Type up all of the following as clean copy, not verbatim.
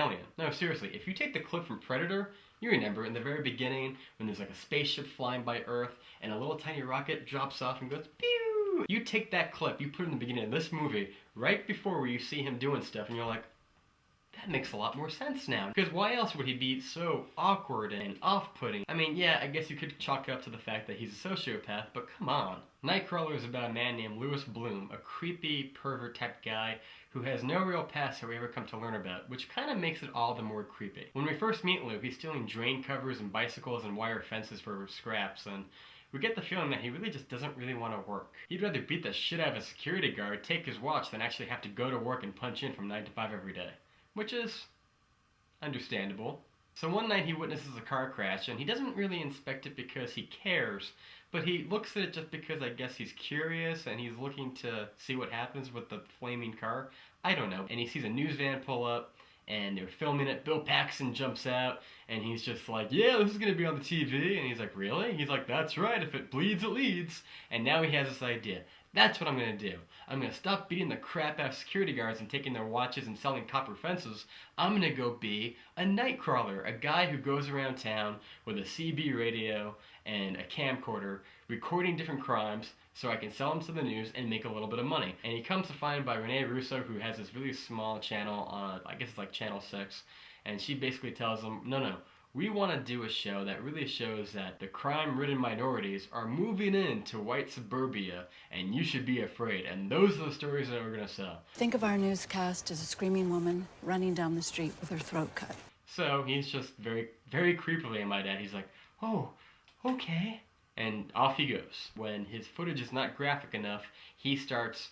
alien. No, seriously, if you take the clip from Predator, you remember in the very beginning when there's like a spaceship flying by Earth and a little tiny rocket drops off and goes pew. You take that clip, you put it in the beginning of this movie, right before where you see him doing stuff, and you're like, that makes a lot more sense now. Because why else would he be so awkward and off-putting? I mean, yeah, I guess you could chalk it up to the fact that he's a sociopath, but come on. Nightcrawler is about a man named Lewis Bloom, a creepy, pervert-type guy who has no real past that we ever come to learn about, which kind of makes it all the more creepy. When we first meet Lou, he's stealing drain covers and bicycles and wire fences for scraps, and we get the feeling that he really just doesn't really want to work. He'd rather beat the shit out of a security guard, take his watch, than actually have to go to work and punch in from 9 to 5 every day. Which is understandable. So one night he witnesses a car crash and he doesn't really inspect it because he cares, but he looks at it just because I guess he's curious and he's looking to see what happens with the flaming car. I don't know. And he sees a news van pull up and they're filming it. Bill Paxton jumps out and he's just like, yeah, this is gonna be on the TV. And he's like, really? He's like, that's right, if it bleeds, it leads. And now he has this idea. That's what I'm gonna do. I'm gonna stop beating the crap out of security guards and taking their watches and selling copper fences. I'm gonna go be a Nightcrawler, a guy who goes around town with a CB radio and a camcorder, recording different crimes so I can sell them to the news and make a little bit of money. And he comes to find by Rene Russo, who has this really small channel on, I guess it's like channel 6, and she basically tells him, no, we want to do a show that really shows that the crime-ridden minorities are moving into white suburbia and you should be afraid. And those are the stories that we're going to sell. Think of our newscast as a screaming woman running down the street with her throat cut. So he's just very, very creepily in my dad. He's like, oh, okay. And off he goes. When his footage is not graphic enough, he starts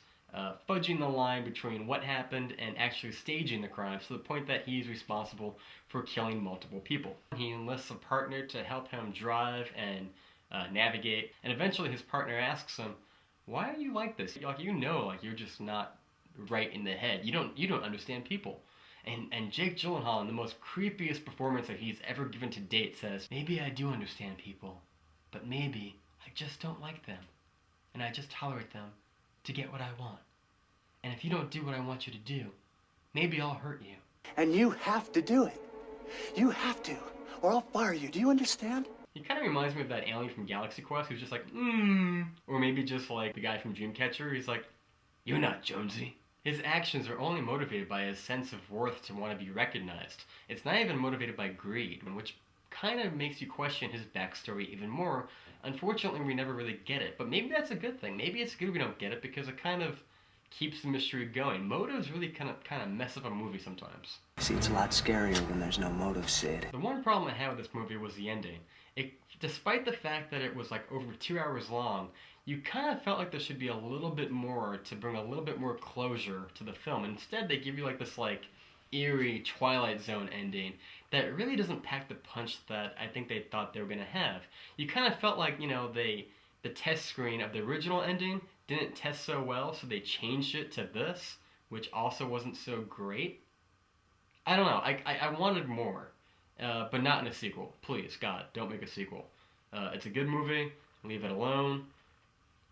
fudging the line between what happened and actually staging the crime to the point that he's responsible for killing multiple people. He enlists a partner to help him drive and navigate, and eventually his partner asks him, why are you like this? Like, you're just not right in the head. You don't understand people. And Jake Gyllenhaal, in the most creepiest performance that he's ever given to date, says, maybe I do understand people, but maybe I just don't like them, and I just tolerate them to get what I want. And if you don't do what I want you to do, maybe I'll hurt you. And you have to do it. You have to, or I'll fire you. Do you understand? He kind of reminds me of that alien from Galaxy Quest who's just like, or maybe just like the guy from Dreamcatcher. He's like, you're not Jonesy. His actions are only motivated by his sense of worth to want to be recognized. It's not even motivated by greed, which kind of makes you question his backstory even more. Unfortunately, we never really get it, but maybe that's a good thing. Maybe it's good we don't get it because it kind of keeps the mystery going. Motives really kind of mess up a movie sometimes. See, it's a lot scarier when there's no motive, Sid. The one problem I had with this movie was the ending. Despite the fact that it was like over 2 hours long, you kind of felt like there should be a little bit more to bring a little bit more closure to the film. Instead, they give you like this like eerie Twilight Zone ending that really doesn't pack the punch that I think they thought they were going to have. You kind of felt like, the test screen of the original ending didn't test so well, so they changed it to this, which also wasn't so great. I don't know, I wanted more, but not in a sequel. Please, God, don't make a sequel. It's a good movie, leave it alone,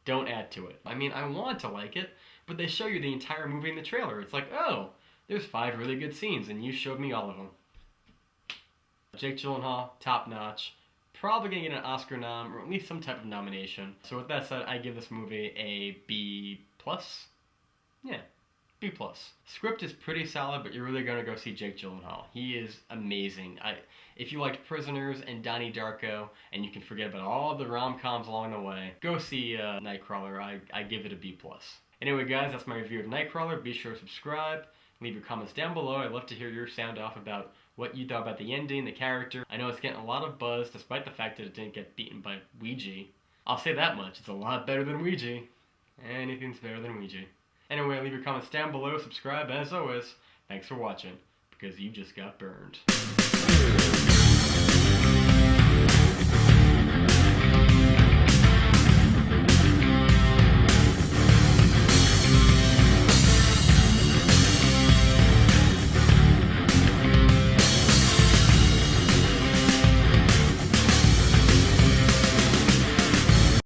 don't add to it. I mean, I want to like it, but they show you the entire movie in the trailer. It's like, oh, there's 5 really good scenes, and you showed me all of them. Jake Gyllenhaal, top notch. Probably gonna get an Oscar nom, or at least some type of nomination. So with that said, I give this movie a B+. Yeah, B+. Script is pretty solid, but you're really gonna go see Jake Gyllenhaal. He is amazing. If you liked Prisoners and Donnie Darko, and you can forget about all the rom-coms along the way, go see Nightcrawler. I give it a B+. Anyway guys, that's my review of Nightcrawler. Be sure to subscribe. Leave your comments down below. I'd love to hear your sound off about what you thought about the ending, the character. I know it's getting a lot of buzz despite the fact that it didn't get beaten by Ouija. I'll say that much, it's a lot better than Ouija. Anything's better than Ouija. Anyway, leave your comments down below, subscribe, as always. Thanks for watching, because you just got burned.